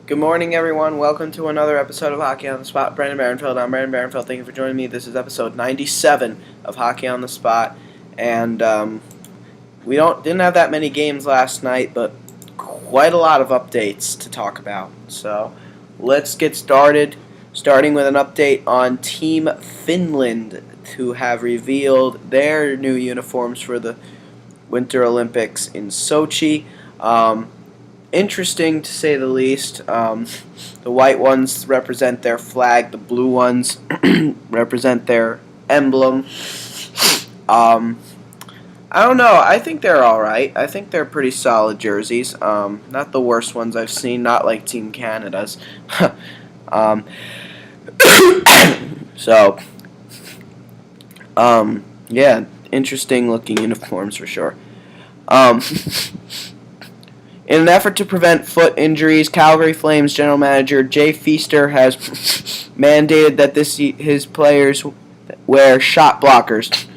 Good morning, everyone. Welcome to another episode of Hockey on the Spot. Brandon Barrenfield. I'm Brandon Barrenfield. Thank you for joining me. This is episode 97 of Hockey on the Spot, and we didn't have that many games last night, but quite a lot of updates to talk about. So let's get started. Starting with an update on Team Finland, who have revealed their new uniforms for the Winter Olympics in Sochi. Interesting to say the least. The white ones represent their flag. The blue ones represent their emblem. I don't know. I think they're all right. I think they're pretty solid jerseys. Not the worst ones I've seen. Not like Team Canada's. Yeah, interesting looking uniforms for sure. In an effort to prevent foot injuries, Calgary Flames general manager Jay Feaster has mandated that his players wear shot blockers.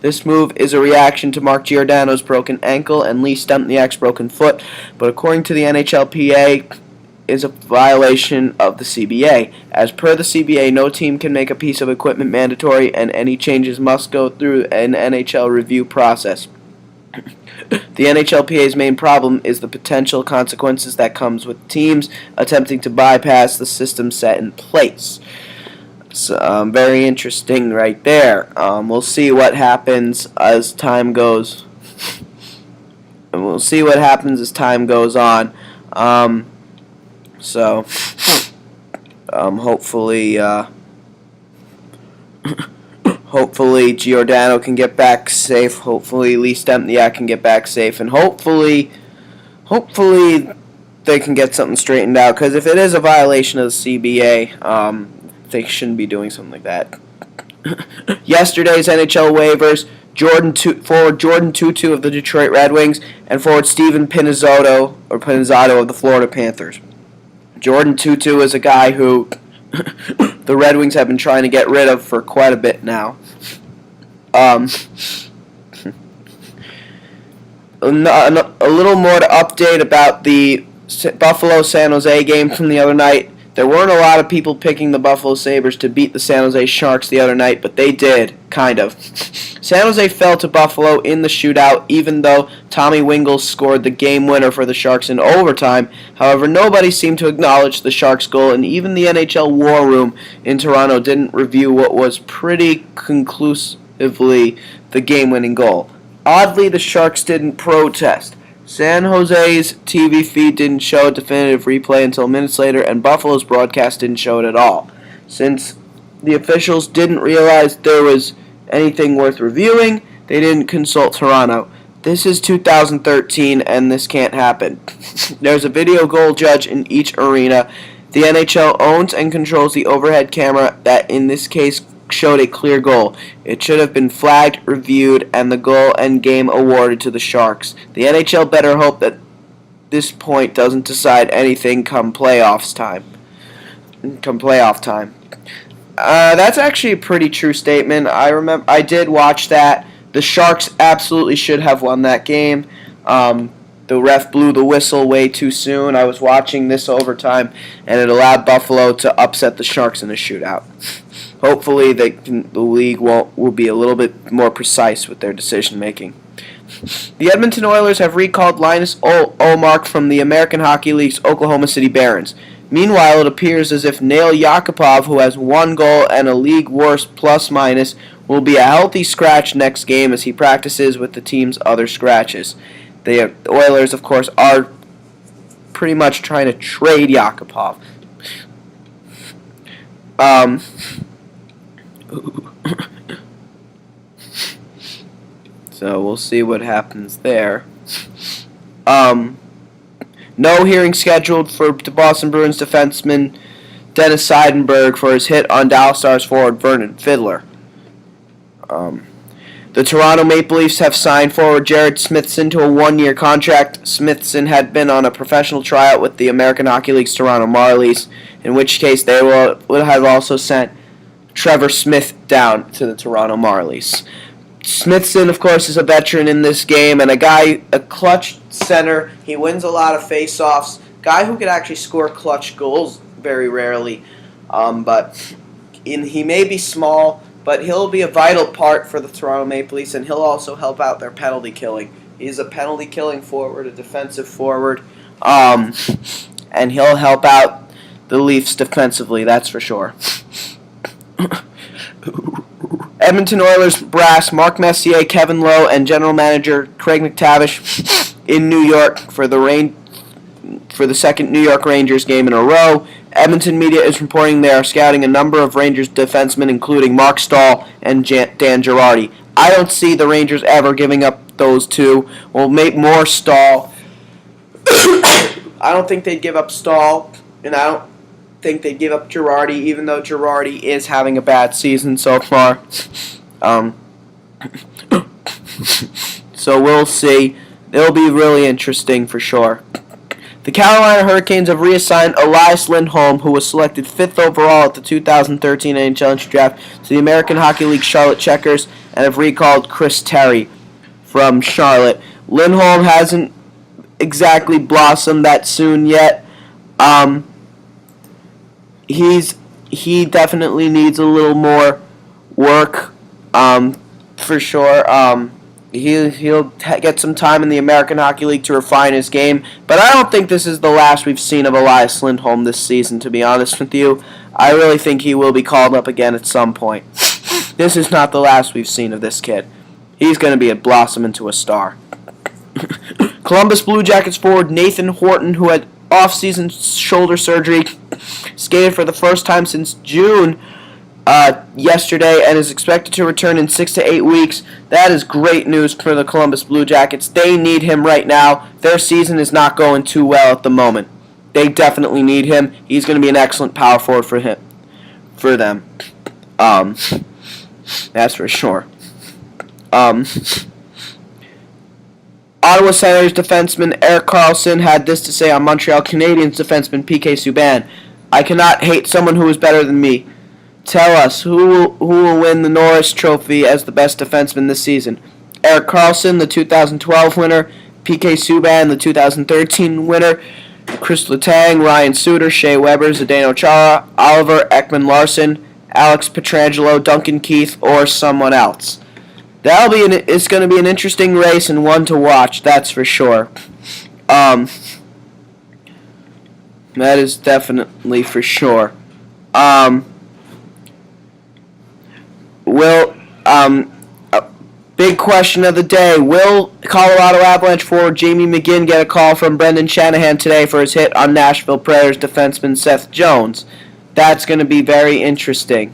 This move is a reaction to Mark Giordano's broken ankle and Lee Stempniak's broken foot, but according to the NHLPA, is a violation of the CBA. As per the CBA, no team can make a piece of equipment mandatory, and any changes must go through an NHL review process. The NHLPA's main problem is the potential consequences that comes with teams attempting to bypass the system set in place. So, very interesting right there. We'll see what happens as time goes. And we'll see what happens as time goes on. Hopefully Giordano can get back safe. Hopefully Lee Stempniak can get back safe, and hopefully they can get something straightened out. Because if it is a violation of the CBA, they shouldn't be doing something like that. Yesterday's NHL waivers: forward Jordan Tootoo of the Detroit Red Wings and forward Steven Pinizzotto of the Florida Panthers. Jordan Tootoo is a guy who the Red Wings have been trying to get rid of for quite a bit now. A little more to update about the Buffalo-San Jose game from the other night. There weren't a lot of people picking the Buffalo Sabres to beat the San Jose Sharks the other night, but they did, kind of. San Jose fell to Buffalo in the shootout, even though Tommy Wingle scored the game winner for the Sharks in overtime. However, nobody seemed to acknowledge the Sharks' goal, and even the NHL War Room in Toronto didn't review what was pretty conclusively the game-winning goal. Oddly, the Sharks didn't protest. San Jose's TV feed didn't show a definitive replay until minutes later, and Buffalo's broadcast didn't show it at all. Since the officials didn't realize there was anything worth reviewing, they didn't consult Toronto. This is 2013, and this can't happen. There's a video goal judge in each arena. The NHL owns and controls the overhead camera that, in this case, showed a clear goal. It should have been flagged, reviewed, and the goal and game awarded to the Sharks. The NHL better hope that this point doesn't decide anything come playoff time. That's actually a pretty true statement. I did watch that. The Sharks absolutely should have won that game. The ref blew the whistle way too soon. I was watching this overtime, and it allowed Buffalo to upset the Sharks in a shootout. Hopefully, the league will be a little bit more precise with their decision making. The Edmonton Oilers have recalled Linus Ullmark from the American Hockey League's Oklahoma City Barons. Meanwhile, it appears as if Nail Yakupov, who has one goal and a league worst plus-minus, will be a healthy scratch next game as he practices with the team's other scratches. The Oilers, of course, are pretty much trying to trade Yakupov. So we'll see what happens there. No hearing scheduled for the Boston Bruins defenseman Dennis Seidenberg for his hit on Dallas Stars forward Vernon Fiddler. The Toronto Maple Leafs have signed forward Jared Smithson to a one-year contract. Smithson had been on a professional tryout with the American Hockey League's Toronto Marlies, in which case they would have also sent Trevor Smith down to the Toronto Marlies. Smithson, of course, is a veteran in this game and a clutch center. He wins a lot of face-offs. guy who could actually score clutch goals very rarely. But he may be small, but he'll be a vital part for the Toronto Maple Leafs, and he'll also help out their penalty killing. He's a penalty killing forward, a defensive forward, and he'll help out the Leafs defensively, that's for sure. Edmonton Oilers brass Mark Messier, Kevin Lowe, and general manager Craig McTavish in New York for the second New York Rangers game in a row. Edmonton media is reporting they are scouting a number of Rangers defensemen, including Mark Stahl and Dan Girardi. I don't see the Rangers ever giving up those two. We'll make more Stahl. I don't think they'd give up Stahl, and I don't think they'd give up Girardi, even though Girardi is having a bad season so far. So we'll see. It'll be really interesting for sure. The Carolina Hurricanes have reassigned Elias Lindholm, who was selected 5th overall at the 2013 NHL entry draft, to the American Hockey League Charlotte Checkers, and have recalled Chris Terry from Charlotte. Lindholm hasn't exactly blossomed that soon yet. He definitely needs a little more work, for sure. He'll get some time in the American Hockey League to refine his game, but I don't think this is the last we've seen of Elias Lindholm this season, to be honest with you. I really think he will be called up again at some point. This is not the last we've seen of this kid. He's going to blossom into a star. Columbus Blue Jackets forward Nathan Horton, who had off-season shoulder surgery, skated for the first time since June yesterday and is expected to return in 6 to 8 weeks. That is great news for the Columbus Blue Jackets. They need him right now. Their season is not going too well at the moment. They definitely need him. He's going to be an excellent power forward for them. That's for sure. Ottawa Senators defenseman Erik Karlsson had this to say on Montreal Canadiens defenseman PK Subban. I cannot hate someone who is better than me. Tell us, who will win the Norris Trophy as the best defenseman this season? Erik Karlsson, the 2012 winner, PK Subban, the 2013 winner, Chris Letang, Ryan Suter, Shea Weber, Zdeno Chara, Oliver Ekman-Larsson, Alex Pietrangelo, Duncan Keith, or someone else. It's going to be an interesting race and one to watch, that's for sure. That is definitely for sure. Big question of the day. Will Colorado Avalanche forward Jamie McGinn get a call from Brendan Shanahan today for his hit on Nashville Predators defenseman Seth Jones? That's going to be very interesting.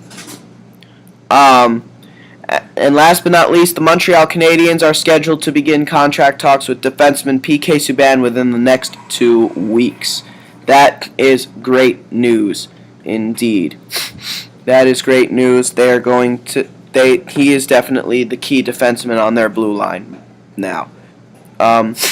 And last but not least, the Montreal Canadiens are scheduled to begin contract talks with defenseman PK Subban within the next 2 weeks. That is great news, indeed. That is great news. He is definitely the key defenseman on their blue line now. With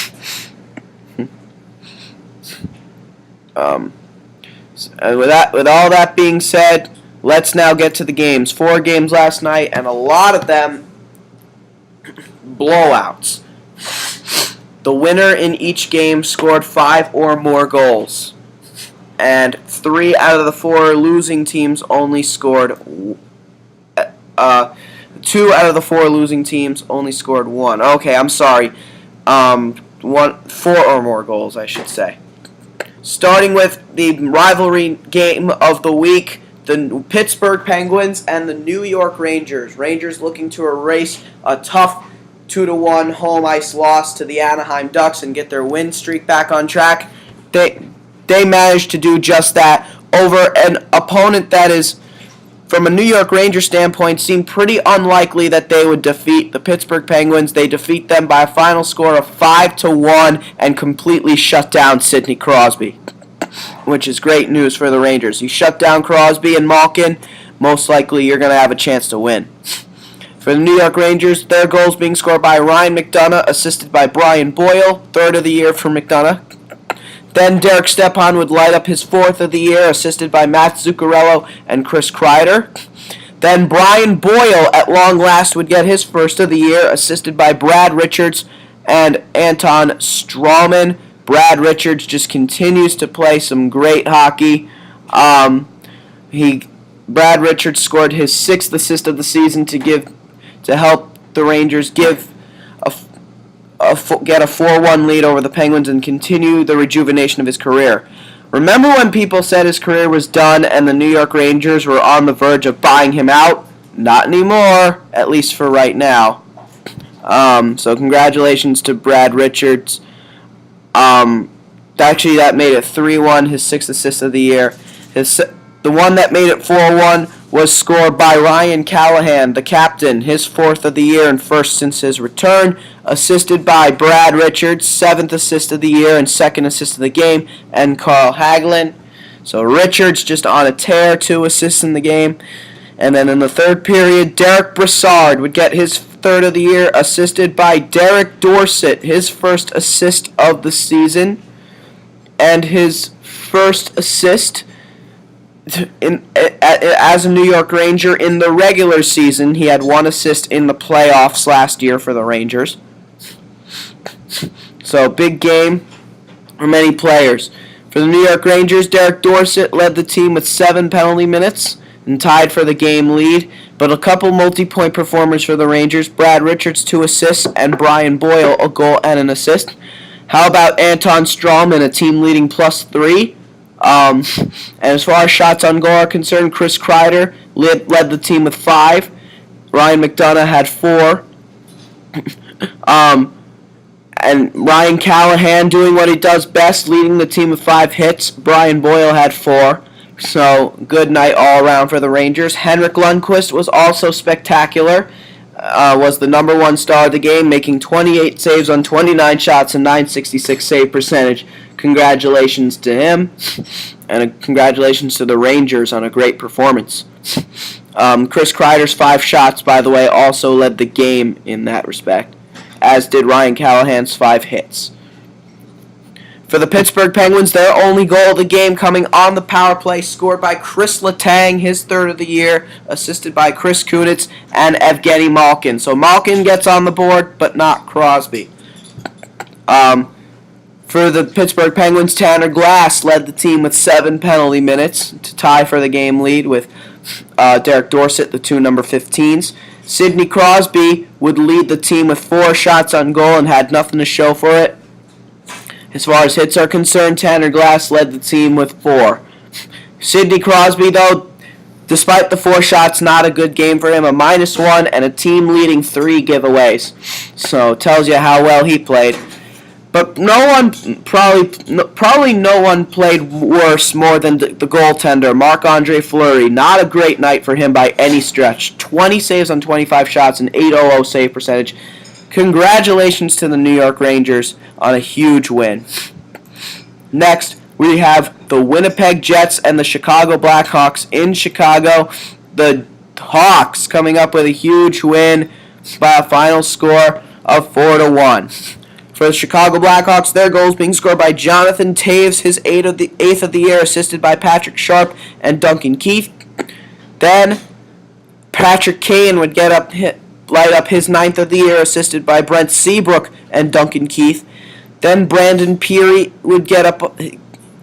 all that being said, let's now get to the games. 4 games last night, and a lot of them blowouts. The winner in each game scored 5 or more goals, and 3 out of the 4 losing teams only scored. 2 out of the 4 losing teams only scored 1. Okay, I'm sorry. 4 or more goals, I should say. Starting with the rivalry game of the week, the Pittsburgh Penguins and the New York Rangers. Rangers looking to erase a tough 2-1 home ice loss to the Anaheim Ducks and get their win streak back on track. They managed to do just that over an opponent that is, from a New York Rangers standpoint, seemed pretty unlikely that they would defeat the Pittsburgh Penguins. They defeat them by a final score of 5-1 and completely shut down Sidney Crosby, which is great news for the Rangers. You shut down Crosby and Malkin, most likely you're going to have a chance to win. For the New York Rangers, their goals being scored by Ryan McDonough, assisted by Brian Boyle, 3rd of the year for McDonough. Then Derek Stepan would light up his 4th of the year, assisted by Matt Zuccarello and Chris Kreider. Then Brian Boyle, at long last, would get his 1st of the year, assisted by Brad Richards and Anton Strawman. Brad Richards just continues to play some great hockey. Brad Richards scored his 6th assist of the season to help the Rangers get a 4-1 lead over the Penguins and continue the rejuvenation of his career. Remember when people said his career was done and the New York Rangers were on the verge of buying him out? Not anymore, at least for right now. So congratulations to Brad Richards. Actually, that made it 3-1, his 6th assist of the year. The one that made it 4-1 was scored by Ryan Callahan, the captain, his 4th of the year and 1st since his return, assisted by Brad Richards, 7th assist of the year and 2nd assist of the game, and Carl Hagelin. So Richards just on a tear, 2 assists in the game. And then in the third period, Derek Brassard would get his 3rd of the year, assisted by Derek Dorsett, his 1st assist of the season, and his 1st assist as a New York Ranger in the regular season. He had 1 assist in the playoffs last year for the Rangers. So big game for many players. For the New York Rangers, Derek Dorsett led the team with 7 penalty minutes and tied for the game lead, but a couple multi-point performers for the Rangers. Brad Richards 2 assists and Brian Boyle a goal and an assist. How about Anton Strawman, a team-leading +3? And as far as shots on goal are concerned, Chris Kreider led the team with 5. Ryan McDonough had 4. And Ryan Callahan doing what he does best, leading the team with 5 hits. Brian Boyle had 4. So good night all around for the Rangers. Henrik Lundqvist was also spectacular. Was the number 1 star of the game, making 28 saves on 29 shots and .966 save percentage. Congratulations to him, and congratulations to the Rangers on a great performance. Chris Kreider's 5 shots, by the way, also led the game in that respect, as did Ryan Callahan's 5 hits. For the Pittsburgh Penguins, their only goal of the game coming on the power play, scored by Chris Letang, his 3rd of the year, assisted by Chris Kunitz and Evgeny Malkin. So Malkin gets on the board, but not Crosby. For the Pittsburgh Penguins, Tanner Glass led the team with 7 penalty minutes to tie for the game lead with Derek Dorsett, the 2 number 15s. Sidney Crosby would lead the team with 4 shots on goal and had nothing to show for it. As far as hits are concerned, Tanner Glass led the team with 4. Sidney Crosby, though, despite the 4 shots, not a good game for him, a -1 and a team-leading 3 giveaways. So tells you how well he played. But probably no one played worse more than the goaltender, Marc-Andre Fleury. Not a great night for him by any stretch. 20 saves on 25 shots and .800 save percentage. Congratulations to the New York Rangers on a huge win. Next, we have the Winnipeg Jets and the Chicago Blackhawks in Chicago. The Hawks coming up with a huge win by a final score of 4-1. For the Chicago Blackhawks, their goals being scored by Jonathan Toews, his 8th of the year, assisted by Patrick Sharp and Duncan Keith. Then Patrick Kane would light up his 9th of the year, assisted by Brent Seabrook and Duncan Keith. Then Brandon Peary would get up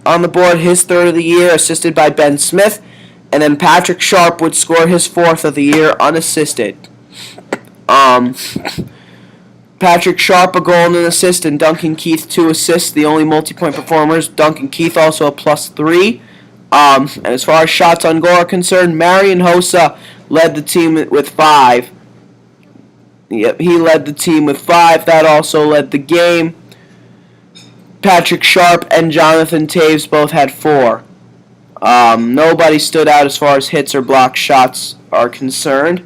on the board, his 3rd of the year, assisted by Ben Smith. And then Patrick Sharp would score his 4th of the year, unassisted. Patrick Sharp a goal and an assist, and Duncan Keith 2 assists, the only multi-point performers. Duncan Keith also a +3. And as far as shots on goal are concerned, Marian Hossa led the team with 5. Yep, he led the team with 5. That also led the game. Patrick Sharp and Jonathan Toews both had 4. Nobody stood out as far as hits or blocked shots are concerned.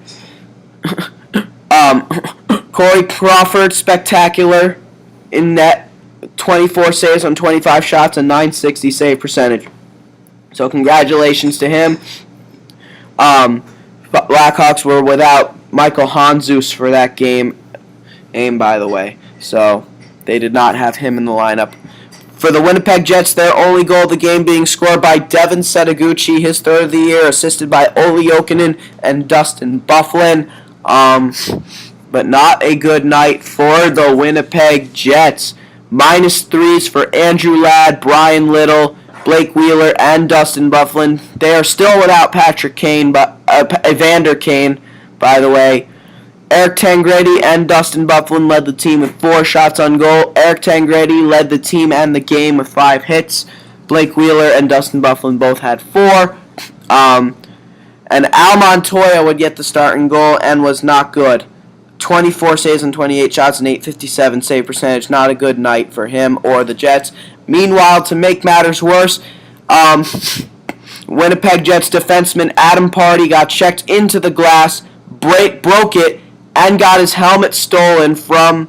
Corey Crawford, spectacular in net, 24 saves on 25 shots and .960 save percentage. So congratulations to him. Blackhawks were without Michael Handzus for that game, by the way. So they did not have him in the lineup. For the Winnipeg Jets, their only goal of the game being scored by Devin Setoguchi, his 3rd of the year, assisted by Olli Jokinen and Dustin Byfuglien. But not a good night for the Winnipeg Jets. Minus threes for Andrew Ladd, Brian Little, Blake Wheeler, and Dustin Byfuglien. They are still without Patrick Kane, but Evander Kane, by the way. Eric Tangradi and Dustin Byfuglien led the team with 4 shots on goal. Eric Tangradi led the team and the game with 5 hits. Blake Wheeler and Dustin Byfuglien both had 4. And Al Montoya would get the start in goal and was not good. 24 saves on 28 shots and 857 save percentage. Not a good night for him or the Jets. Meanwhile, to make matters worse, Winnipeg Jets defenseman Adam Pardy got checked into the glass, broke it, and got his helmet stolen from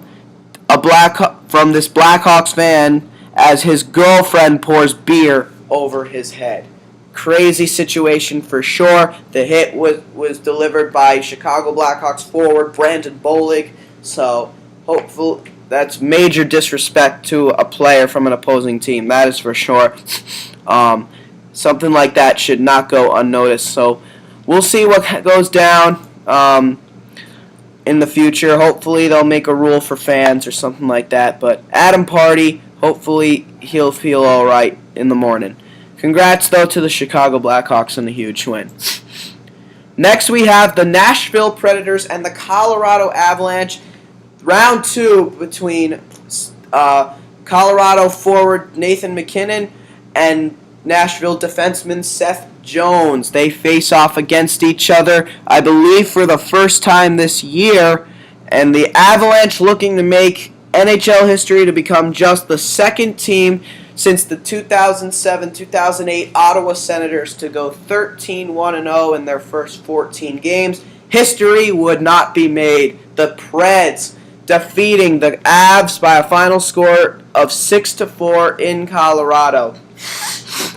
this Blackhawks fan as his girlfriend pours beer over his head. Crazy situation for sure. The hit was delivered by Chicago Blackhawks forward Brandon Bolig. So hopefully that's major disrespect to a player from an opposing team. That is for sure. Something like that should not go unnoticed. So we'll see what goes down in the future. Hopefully they'll make a rule for fans or something like that. But Adam Pardy, hopefully he'll feel all right in the morning. Congrats, though, to the Chicago Blackhawks on a huge win. Next, we have the Nashville Predators and the Colorado Avalanche. Round 2 between Colorado forward Nathan MacKinnon and Nashville defenseman Seth Jones. They face off against each other, I believe, for the first time this year. And the Avalanche looking to make NHL history to become just the second team since the 2007-2008 Ottawa Senators to go 13-1-0 in their first 14 games. History would not be made. The Preds defeating the Avs by a final score of 6-4 in Colorado.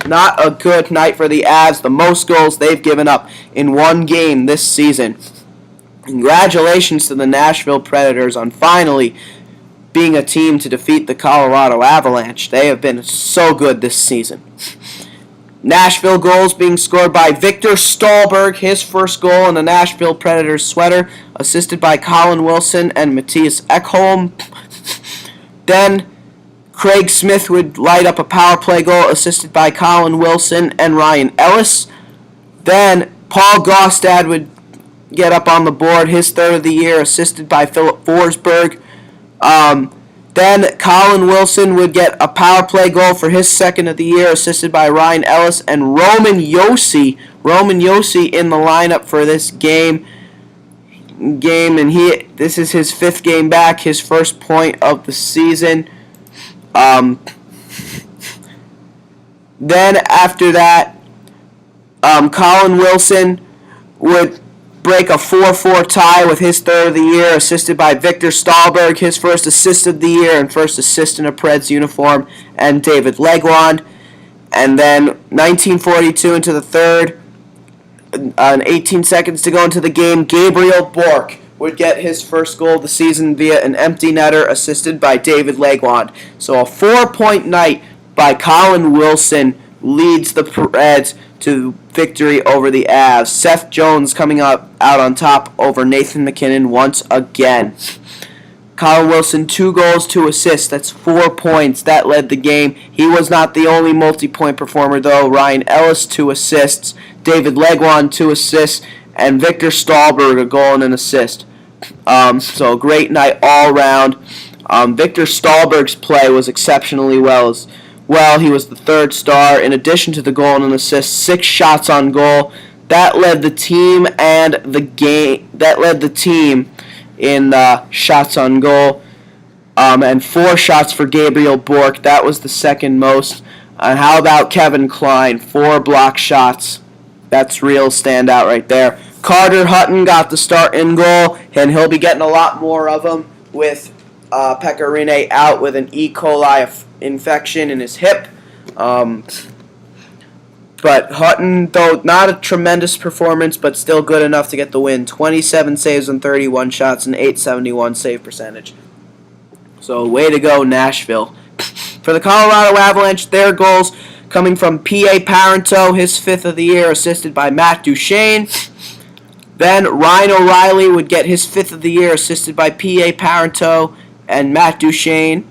Not a good night for the Avs. The most goals they've given up in one game this season. Congratulations to the Nashville Predators on finally being a team to defeat the Colorado Avalanche. They have been so good this season. Nashville goals being scored by Victor Stahlberg, his first goal in the Nashville Predators sweater, assisted by Colin Wilson and Matthias Ekholm. Then Craig Smith would light up a power play goal, assisted by Colin Wilson and Ryan Ellis. Then Paul Gaustad would get up on the board, his third of the year, assisted by Philip Forsberg. Then Colin Wilson would get a power play goal for his second of the year, assisted by Ryan Ellis and Roman Josi. Roman Josi in the lineup for this game, and this is his 5th game back, his first point of the season. Then after that, Colin Wilson would break a 4-4 tie with his third of the year, assisted by Victor Stahlberg, his first assist of the year and first assist in a Preds uniform, and David Legwand. And then 1942 into the third, 18 seconds to go into the game, Gabriel Bourque would get his first goal of the season via an empty netter, assisted by David Legwand. So a 4-point night by Colin Wilson leads the Preds to victory over the Avs. Seth Jones coming out on top over Nathan MacKinnon once again. Colin Wilson, 2 goals, 2 assists. That's 4 points. That led the game. He was not the only multi-point performer, though. Ryan Ellis, 2 assists. David Legwand, 2 assists. And Victor Stahlberg, a goal and an assist. So a great night all around. Victor Stahlberg's play was exceptionally well. He was the third star. In addition to the goal and an assist, 6 shots on goal. That led the team and the game. That led the team in shots on goal. And 4 shots for Gabriel Bourque. That was the second most. And how about Kevin Klein? 4 block shots. That's real standout right there. Carter Hutton got the start in goal, and he'll be getting a lot more of them with Pekka Rinne out with an E. coli infection in his hip. But Hutton, though not a tremendous performance, but still good enough to get the win. 27 saves on 31 shots and 871 save percentage. So way to go, Nashville. For the Colorado Avalanche, their goals coming from P.A. Parenteau, his 5th of the year, assisted by Matt Duchene. Then Ryan O'Reilly would get his 5th of the year, assisted by P.A. Parenteau and Matt Duchene.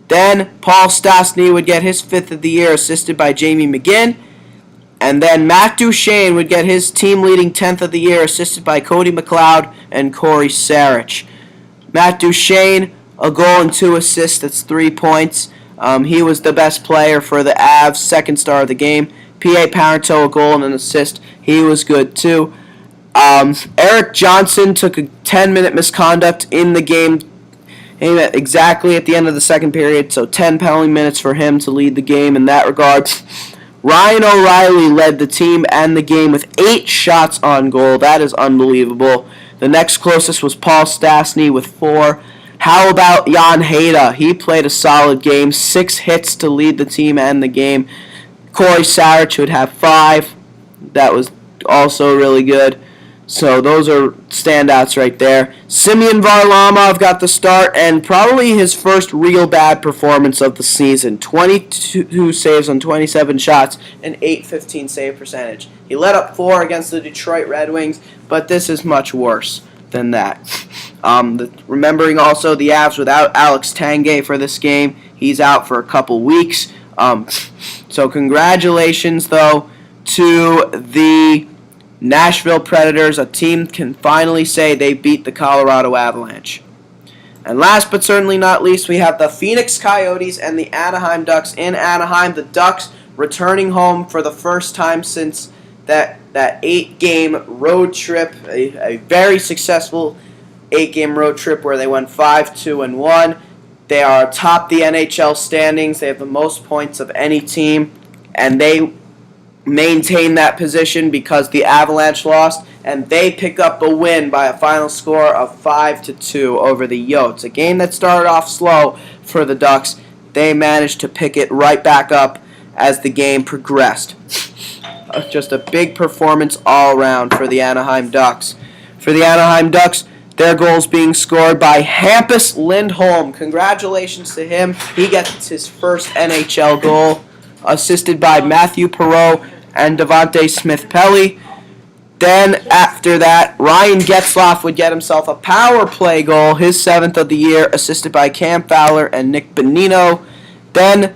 Then Paul Stastny would get his 5th of the year, assisted by Jamie McGinn. And then Matt Duchene would get his team-leading 10th of the year, assisted by Cody McLeod and Corey Sarich. Matt Duchene, a goal and 2 assists. That's 3 points. He was the best player for the Avs, second star of the game. P.A. Parenteau, a goal and an assist. He was good too. Eric Johnson took a 10-minute misconduct in the game exactly at the end of the second period, so 10 penalty minutes for him to lead the game in that regard. Ryan O'Reilly led the team and the game with 8 shots on goal. That is unbelievable. The next closest was Paul Stastny with 4. How about Jan Hejda? He played a solid game. 6 hits to lead the team and the game. Corey Sarich would have 5. That was also really good. So those are standouts right there. Semyon Varlamov got the start and probably his first real bad performance of the season. 22 saves on 27 shots and .815 save percentage. He let up 4 against the Detroit Red Wings, but this is much worse than that. Remembering also the Avs without Alex Tanguay for this game. He's out for a couple weeks. So congratulations, though, to the Nashville Predators. A team can finally say they beat the Colorado Avalanche. And last but certainly not least, we have the Phoenix Coyotes and the Anaheim Ducks in Anaheim. The Ducks returning home for the first time since that 8-game road trip, a very successful 8-game road trip where they went 5-2-1. They are atop the NHL standings. They have the most points of any team, and they maintain that position because the Avalanche lost, and they pick up a win by a final score of 5-2 over the Yotes. A game that started off slow for the Ducks. They managed to pick it right back up as the game progressed. Just a big performance all around for the Anaheim Ducks. For the Anaheim Ducks, their goals being scored by Hampus Lindholm. Congratulations to him. He gets his first NHL goal, assisted by Matthew Perreault and Devontae Smith-Pelly. Then, after that, Ryan Getzlaf would get himself a power play goal, his 7th of the year, assisted by Cam Fowler and Nick Bonino. Then,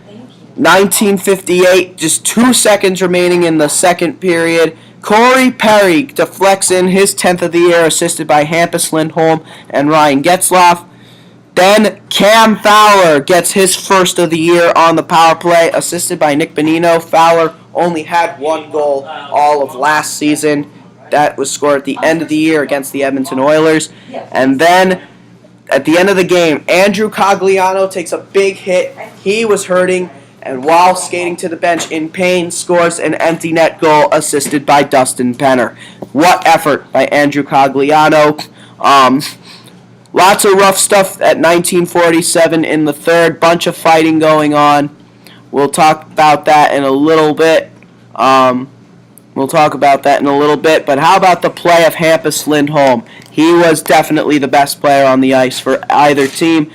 1958, just 2 seconds remaining in the second period, Corey Perry deflects in his 10th of the year, assisted by Hampus Lindholm and Ryan Getzlaf. Then Cam Fowler gets his first of the year on the power play, assisted by Nick Bonino. Fowler only had 1 goal all of last season. That was scored at the end of the year against the Edmonton Oilers. And then at the end of the game, Andrew Cogliano takes a big hit. He was hurting, and while skating to the bench in pain, scores an empty net goal, assisted by Dustin Penner. What effort by Andrew Cogliano. Lots of rough stuff at 1947 in the third. Bunch of fighting going on. We'll talk about that in a little bit. But how about the play of Hampus Lindholm? He was definitely the best player on the ice for either team.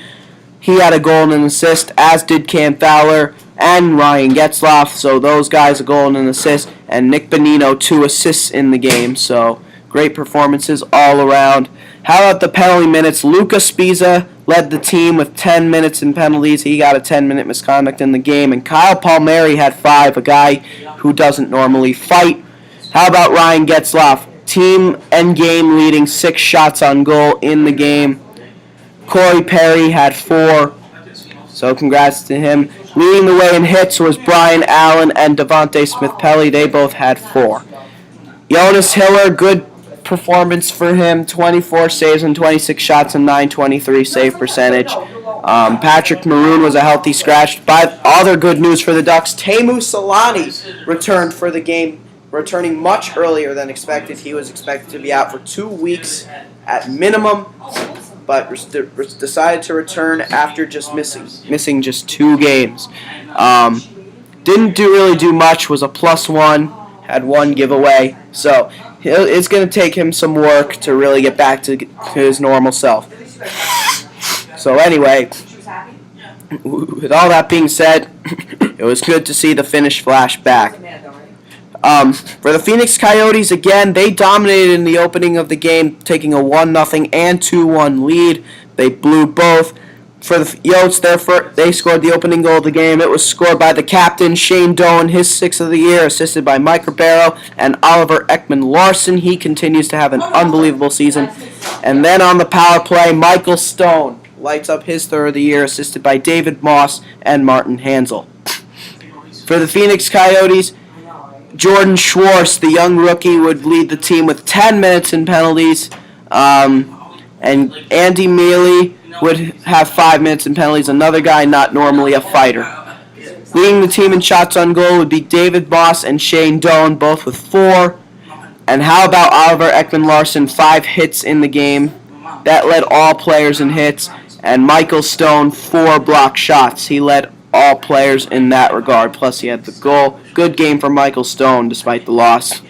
He had a goal and an assist, as did Cam Fowler and Ryan Getzlaf. So those guys, a goal and an assist. And Nick Bonino, 2 assists in the game. So great performances all around. How about the penalty minutes? Luca Spiza led the team with 10 minutes in penalties. He got a 10-minute misconduct in the game. And Kyle Palmieri had 5, a guy who doesn't normally fight. How about Ryan Getzlaf? Team and game leading 6 shots on goal in the game. Corey Perry had 4. So congrats to him. Leading the way in hits was Brian Allen and Devontae Smith-Pelly. They both had 4. Jonas Hiller, good performance for him. 24 saves and 26 shots and .923 save percentage. Patrick Maroon was a healthy scratch. But other good news for the Ducks, Teemu Selanne returned for the game, returning much earlier than expected. He was expected to be out for 2 weeks at minimum, but decided to return after just missing just 2 games. Didn't really do much, was a +1, had 1 giveaway. So it's going to take him some work to really get back to his normal self. So anyway, with all that being said, it was good to see the Finnish Flash back. For the Phoenix Coyotes, again, they dominated in the opening of the game, taking a 1-0 and 2-1 lead. They blew both. For the Yotes, they scored the opening goal of the game. It was scored by the captain, Shane Doan, his 6th of the year, assisted by Mike Ribeiro and Oliver Ekman-Larsson. He continues to have an unbelievable season. And then on the power play, Michael Stone lights up his 3rd of the year, assisted by David Moss and Martin Hansel. For the Phoenix Coyotes, Jordan Schwartz, the young rookie, would lead the team with 10 minutes in penalties. And Andy Mealy would have 5 minutes in penalties, another guy not normally a fighter. Leading the team in shots on goal would be David Moss and Shane Doan, both with 4. And how about Oliver Ekman-Larsson, 5 hits in the game. That led all players in hits. And Michael Stone, 4 blocked shots. He led all players in that regard. Plus he had the goal. Good game for Michael Stone despite the loss.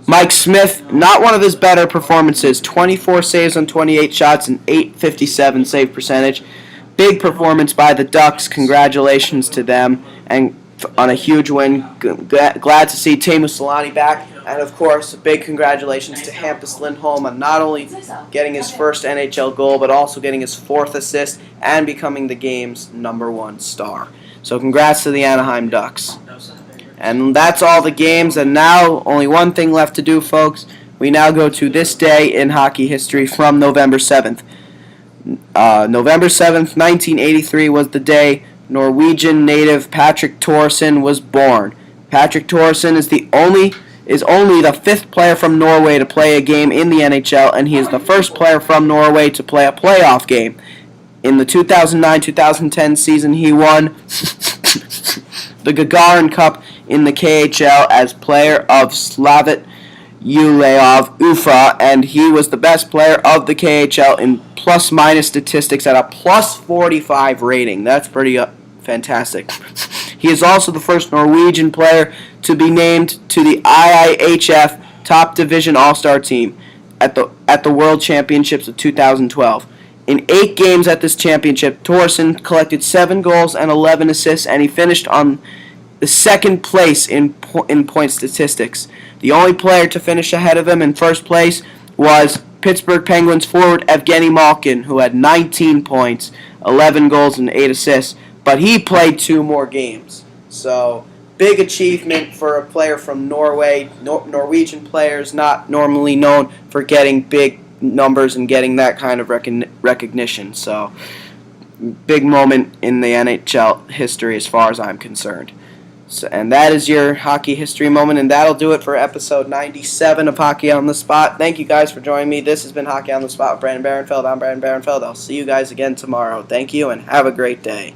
Mike Smith, not one of his better performances. 24 saves on 28 shots and .857 save percentage. Big performance by the Ducks. Congratulations to them. And on a huge win. Glad to see Teemu Selanne back. And, of course, a big congratulations to Hampus Lindholm on not only getting his first NHL goal, but also getting his 4th assist and becoming the game's #1 star. So congrats to the Anaheim Ducks. And that's all the games. And now only one thing left to do, folks. We now go to this day in hockey history from November 7th. November 7th, 1983 was the day Norwegian native Patrick Thoresen was born. Patrick Thoresen is only the 5th player from Norway to play a game in the NHL, and he is the first player from Norway to play a playoff game. In the 2009-2010 season, he won the Gagarin Cup in the KHL as player of Slavit Uleov Ufa, and he was the best player of the KHL in plus-minus statistics at a plus 45 rating. That's pretty fantastic. He is also the first Norwegian player to be named to the IIHF Top Division All-Star team at the World Championships of 2012. In 8 games at this championship, Thoresen collected 7 goals and 11 assists, and he finished on the 2nd place in point statistics. The only player to finish ahead of him in 1st place was Pittsburgh Penguins forward Evgeny Malkin, who had 19 points, 11 goals, and 8 assists, but he played 2 more games. So, big achievement for a player from Norway. Norwegian players not normally known for getting big numbers and getting that kind of recognition. So, big moment in the NHL history as far as I'm concerned. So, and that is your hockey history moment, and that'll do it for episode 97 of Hockey on the Spot. Thank you guys for joining me. This has been Hockey on the Spot with Brandon Barenfeld. I'm Brandon Barenfeld. I'll see you guys again tomorrow. Thank you, and have a great day.